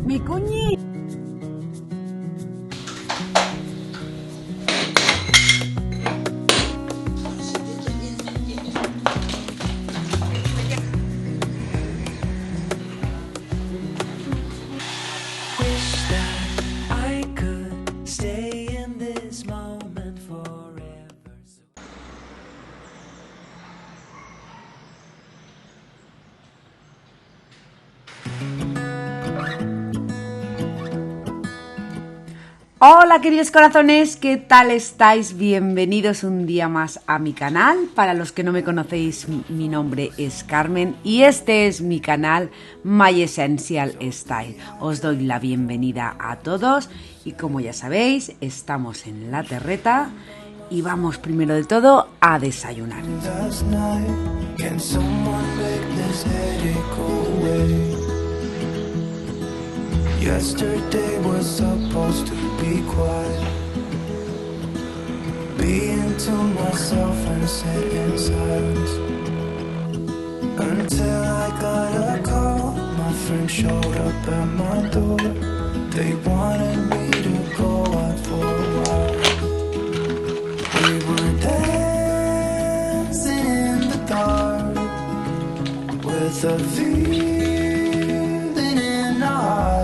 Mi cuñi. Hola queridos corazones, ¿qué tal estáis? Bienvenidos un día más a mi canal. Para los que no me conocéis, mi nombre es Carmen y este es mi canal My Essential Style. Os doy la bienvenida a todos y como ya sabéis, estamos en la terreta y vamos primero de todo a desayunar. Yesterday was supposed to be quiet. Being to myself and sit in silence. Until I got a call, my friend showed up at my door. They wanted me to go out for a while. We were dancing in the dark with a feeling in our eyes.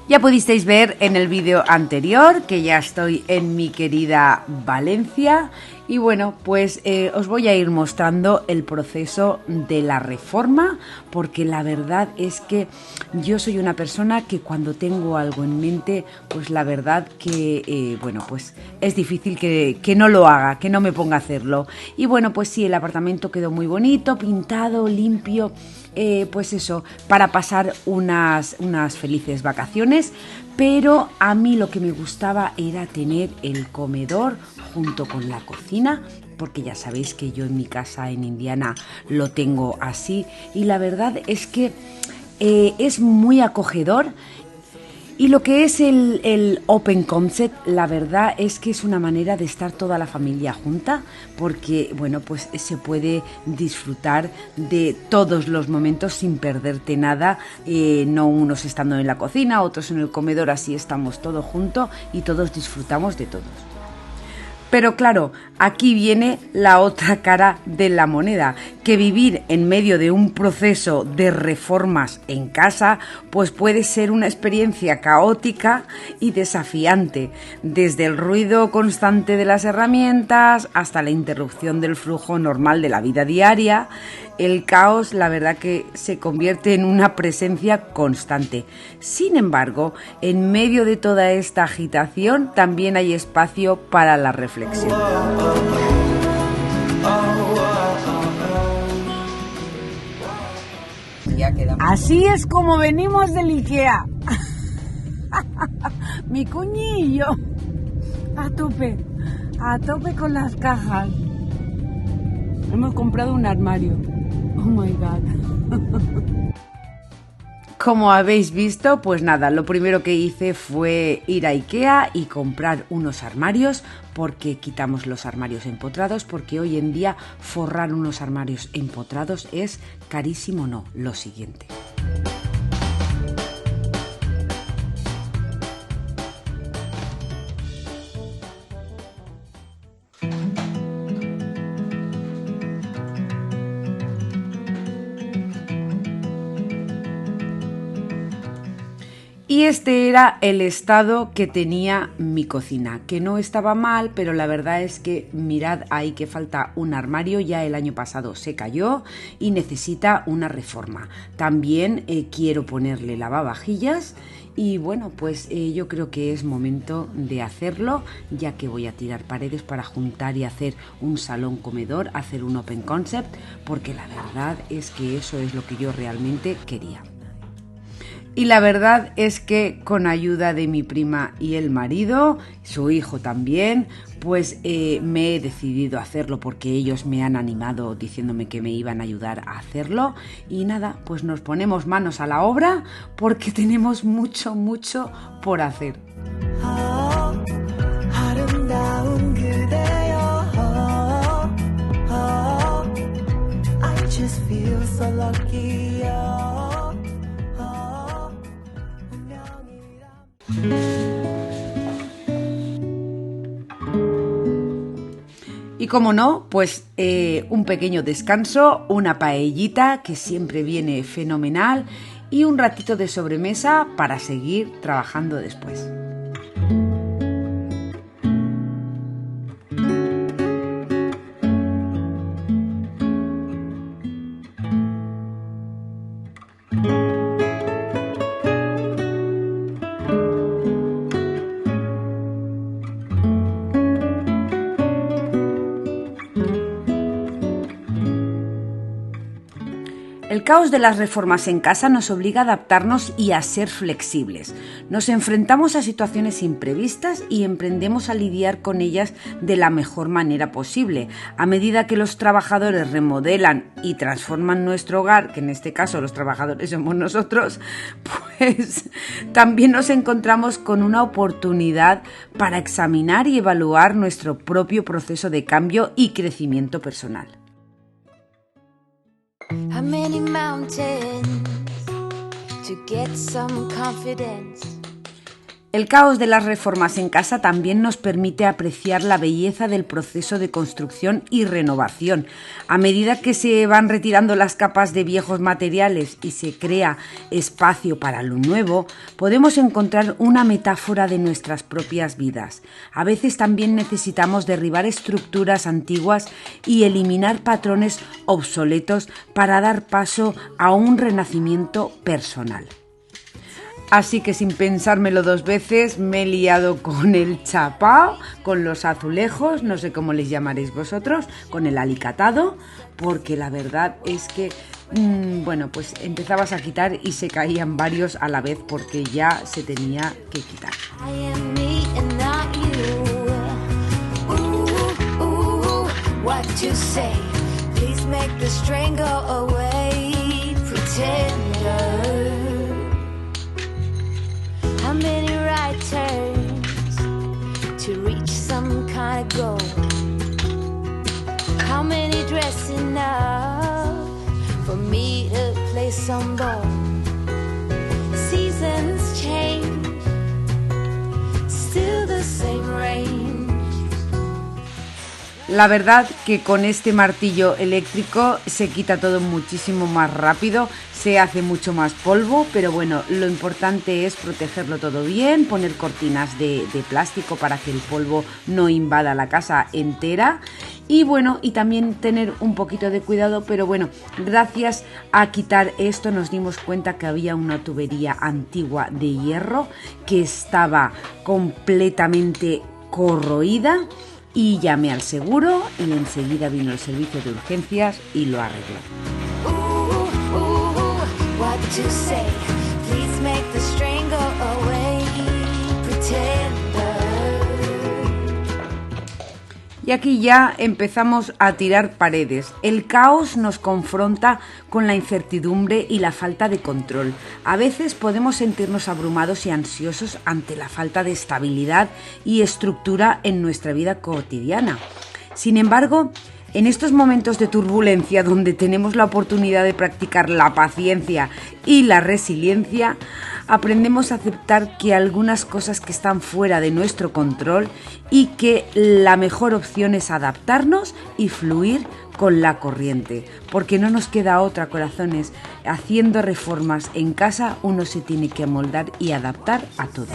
Ya pudisteis ver en el vídeo anterior que ya estoy en mi querida Valencia y bueno, pues os voy a ir mostrando el proceso de la reforma, porque la verdad es que yo soy una persona que cuando tengo algo en mente, pues la verdad que, bueno, pues es difícil que no lo haga, que no me ponga a hacerlo. Y bueno, pues sí, el apartamento quedó muy bonito, pintado, limpio. Pues eso, para pasar unas felices vacaciones, pero a mí lo que me gustaba era tener el comedor junto con la cocina, porque ya sabéis que yo en mi casa en Indiana lo tengo así y la verdad es que es muy acogedor. Y lo que es el Open Concept, la verdad es que es una manera de estar toda la familia junta, porque bueno, pues se puede disfrutar de todos los momentos sin perderte nada, no unos estando en la cocina, otros en el comedor, así estamos todos juntos y todos disfrutamos de todos. Pero claro, aquí viene la otra cara de la moneda, que vivir en medio de un proceso de reformas en casa, pues puede ser una experiencia caótica y desafiante, desde el ruido constante de las herramientas hasta la interrupción del flujo normal de la vida diaria. El caos, la verdad que se convierte en una presencia constante. Sin embargo, en medio de toda esta agitación también hay espacio para la reflexión. Así es como venimos del IKEA. Mi cuñi y yo, a tope con las cajas. Hemos comprado un armario. Oh my God. Como habéis visto, pues nada, lo primero que hice fue ir a IKEA y comprar unos armarios, porque quitamos los armarios empotrados, porque hoy en día forrar unos armarios empotrados es carísimo, no, lo siguiente. Y este era el estado que tenía mi cocina, que no estaba mal, pero la verdad es que mirad ahí que falta un armario, ya el año pasado se cayó y necesita una reforma. También quiero ponerle lavavajillas y bueno, pues yo creo que es momento de hacerlo, ya que voy a tirar paredes para juntar y hacer un salón comedor, hacer un open concept, porque la verdad es que eso es lo que yo realmente quería. Y la verdad es que con ayuda de mi prima y el marido, su hijo también, pues me he decidido a hacerlo porque ellos me han animado diciéndome que me iban a ayudar a hacerlo. Y nada, pues nos ponemos manos a la obra porque tenemos mucho por hacer. Y como no, pues un pequeño descanso, una paellita que siempre viene fenomenal y un ratito de sobremesa para seguir trabajando después. El caos de las reformas en casa nos obliga a adaptarnos y a ser flexibles. Nos enfrentamos a situaciones imprevistas y emprendemos a lidiar con ellas de la mejor manera posible. A medida que los trabajadores remodelan y transforman nuestro hogar, que en este caso los trabajadores somos nosotros, pues también nos encontramos con una oportunidad para examinar y evaluar nuestro propio proceso de cambio y crecimiento personal. How many mountains to get some confidence? El caos de las reformas en casa también nos permite apreciar la belleza del proceso de construcción y renovación. A medida que se van retirando las capas de viejos materiales y se crea espacio para lo nuevo, podemos encontrar una metáfora de nuestras propias vidas. A veces también necesitamos derribar estructuras antiguas y eliminar patrones obsoletos para dar paso a un renacimiento personal. Así que sin pensármelo dos veces me he liado con el chapao, con los azulejos, no sé cómo les llamaréis vosotros, con el alicatado, porque la verdad es que, pues empezabas a quitar y se caían varios a la vez porque ya se tenía que quitar. How many right turns to reach some kind of goal? How many dressing up for me to play some ball? Seasons change, still the same range. La verdad que con este martillo eléctrico se quita todo muchísimo más rápido, se hace mucho más polvo, pero bueno, lo importante es protegerlo todo bien, poner cortinas de plástico para que el polvo no invada la casa entera y bueno, y también tener un poquito de cuidado, pero bueno, gracias a quitar esto nos dimos cuenta que había una tubería antigua de hierro que estaba completamente corroída. Y llamé al seguro y enseguida vino el servicio de urgencias y lo arregló. Y aquí ya empezamos a tirar paredes. El caos nos confronta con la incertidumbre y la falta de control. A veces podemos sentirnos abrumados y ansiosos ante la falta de estabilidad y estructura en nuestra vida cotidiana. Sin embargo, en estos momentos de turbulencia donde tenemos la oportunidad de practicar la paciencia y la resiliencia, aprendemos a aceptar que algunas cosas que están fuera de nuestro control y que la mejor opción es adaptarnos y fluir con la corriente, porque no nos queda otra, corazones. Haciendo reformas en casa uno se tiene que amoldar y adaptar a todo.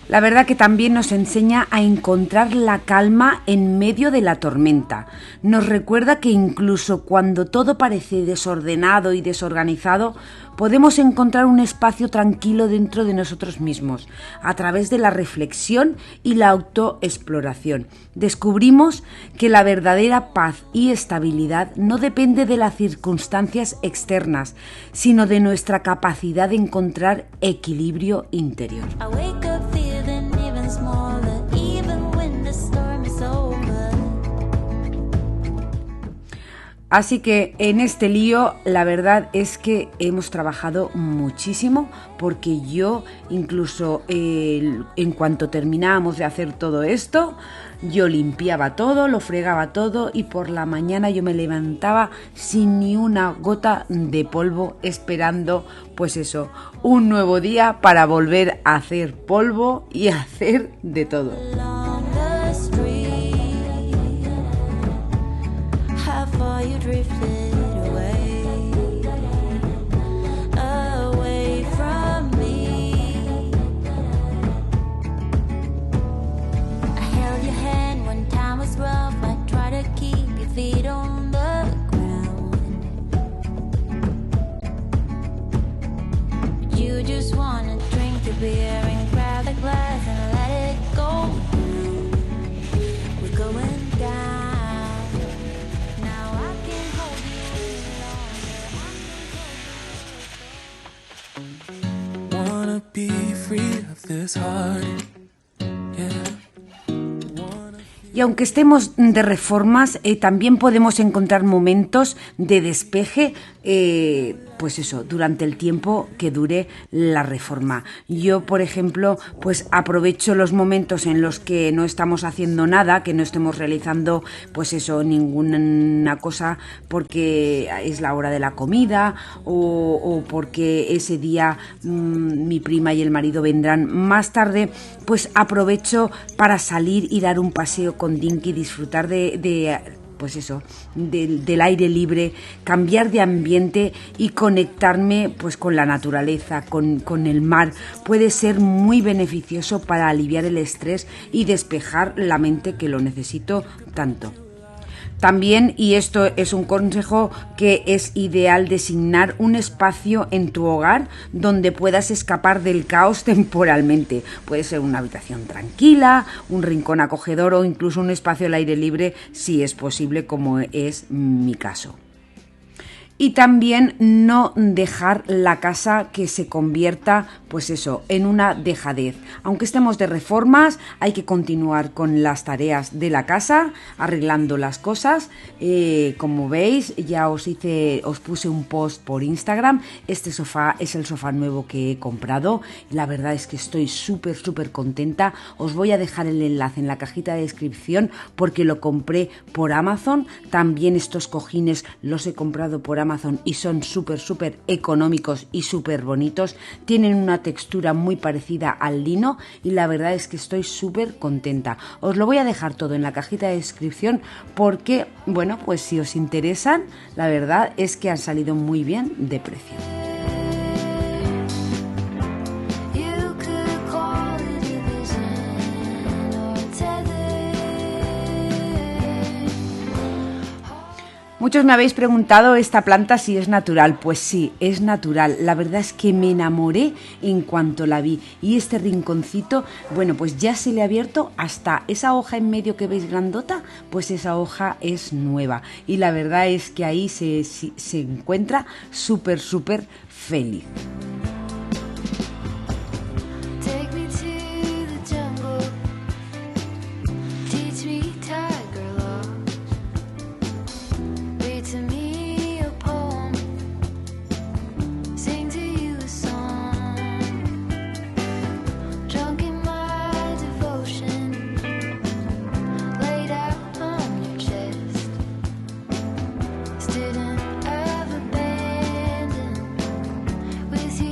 La verdad que también nos enseña a encontrar la calma en medio de la tormenta. Nos recuerda que incluso cuando todo parece desordenado y desorganizado, podemos encontrar un espacio tranquilo dentro de nosotros mismos, a través de la reflexión y la autoexploración. Descubrimos que la verdadera paz y estabilidad no depende de las circunstancias externas, sino de nuestra capacidad de encontrar equilibrio interior. I wake up feeling even smaller, even when the storm is over. Así que en este lío la verdad es que hemos trabajado muchísimo, porque yo incluso en cuanto terminábamos de hacer todo esto, yo limpiaba todo, lo fregaba todo y por la mañana yo me levantaba sin ni una gota de polvo, esperando pues eso, un nuevo día para volver a hacer polvo y hacer de todo. Along the street, how far you drifted away, away from me. I held your hand when time was rough. I tried to keep your feet on the ground. You just wanna drink the beer and grab the glass and let it go. We're going down. Now I can hold you longer. Wanna be free of this heart. Yeah. Y aunque estemos de reformas, también podemos encontrar momentos de despeje, pues eso, durante el tiempo que dure la reforma. Yo, por ejemplo, pues aprovecho los momentos en los que no estamos haciendo nada, que no estemos realizando, pues eso, ninguna cosa, porque es la hora de la comida o porque ese día mi prima y el marido vendrán más tarde, pues aprovecho para salir y dar un paseo con Dinky, disfrutar pues eso, del aire libre, cambiar de ambiente y conectarme pues con la naturaleza, con el mar. Puede ser muy beneficioso para aliviar el estrés y despejar la mente, que lo necesito tanto. También, y esto es un consejo, que es ideal designar un espacio en tu hogar donde puedas escapar del caos temporalmente. Puede ser una habitación tranquila, un rincón acogedor o incluso un espacio al aire libre, si es posible, como es mi caso. Y también no dejar la casa que se convierta, pues eso, en una dejadez. Aunque estemos de reformas, hay que continuar con las tareas de la casa, arreglando las cosas. Como veis, ya os puse un post por Instagram. Este sofá es el sofá nuevo que he comprado. La verdad es que estoy súper contenta. Os voy a dejar el enlace en la cajita de descripción, porque lo compré por Amazon. También estos cojines los he comprado por Amazon y son súper económicos y súper bonitos. Tienen una textura muy parecida al lino y la verdad es que estoy súper contenta. Os lo voy a dejar todo en la cajita de descripción porque, bueno, pues si os interesan, la verdad es que han salido muy bien de precio. You could call it division or tether. Muchos me habéis preguntado esta planta si es natural. Pues sí, es natural. La verdad es que me enamoré en cuanto la vi. Y este rinconcito, bueno, pues ya se le ha abierto hasta esa hoja en medio que veis grandota, pues esa hoja es nueva. Y la verdad es que ahí se encuentra súper feliz. Take me to the jungle. Teach me tiger law. Read to me a poem. Sing to you a song. Drunk in my devotion. Laid out on your chest. Student of abandon. With you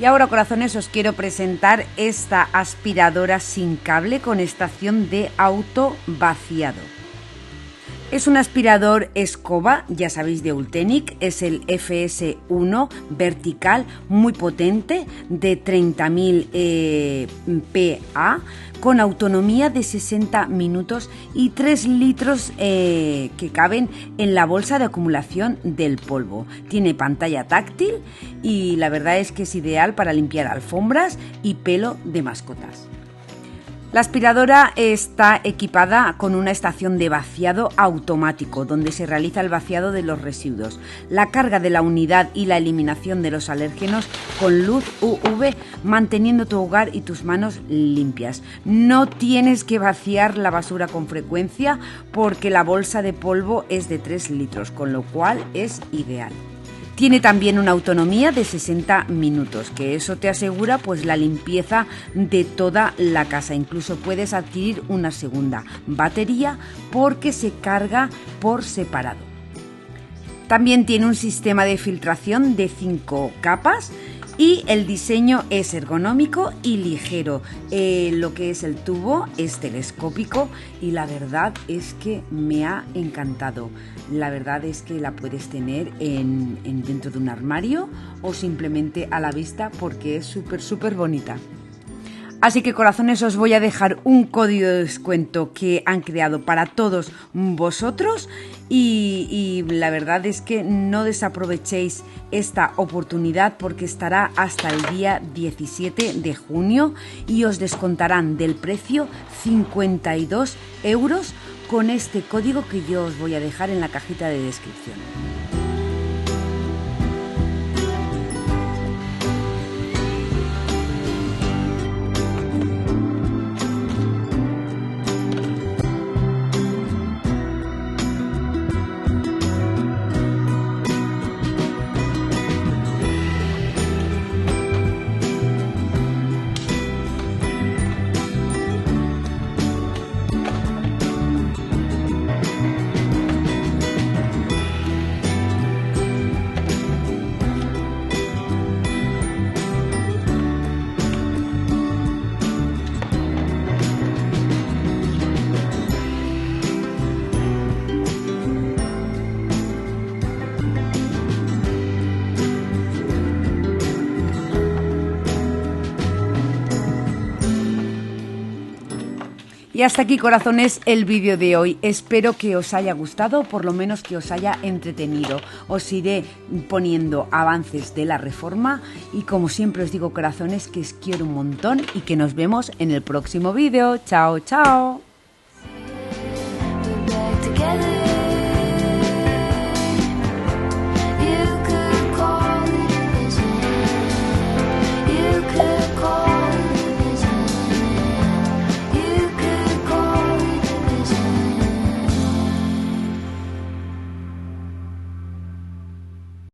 Y ahora, corazones, os quiero presentar esta aspiradora sin cable con estación de auto vaciado. Es un aspirador escoba, ya sabéis, de Ultenic, es el FS1 vertical, muy potente, de 30.000 PA, con autonomía de 60 minutos y 3 litros que caben en la bolsa de acumulación del polvo. Tiene pantalla táctil y la verdad es que es ideal para limpiar alfombras y pelo de mascotas. La aspiradora está equipada con una estación de vaciado automático, donde se realiza el vaciado de los residuos, la carga de la unidad y la eliminación de los alérgenos con luz UV, manteniendo tu hogar y tus manos limpias. No tienes que vaciar la basura con frecuencia porque la bolsa de polvo es de 3 litros, con lo cual es ideal. Tiene también una autonomía de 60 minutos, que eso te asegura pues la limpieza de toda la casa. Incluso puedes adquirir una segunda batería porque se carga por separado. También tiene un sistema de filtración de 5 capas y el diseño es ergonómico y ligero. Lo que es el tubo es telescópico y la verdad es que me ha encantado. La verdad es que la puedes tener dentro de un armario o simplemente a la vista porque es súper bonita. Así que, corazones, os voy a dejar un código de descuento que han creado para todos vosotros y la verdad es que no desaprovechéis esta oportunidad porque estará hasta el día 17 de junio y os descontarán del precio 52 € con este código que yo os voy a dejar en la cajita de descripción. Y hasta aquí, corazones, el vídeo de hoy. Espero que os haya gustado, o por lo menos que os haya entretenido. Os iré poniendo avances de la reforma y, como siempre os digo, corazones, que os quiero un montón y que nos vemos en el próximo vídeo. Chao, chao. Together.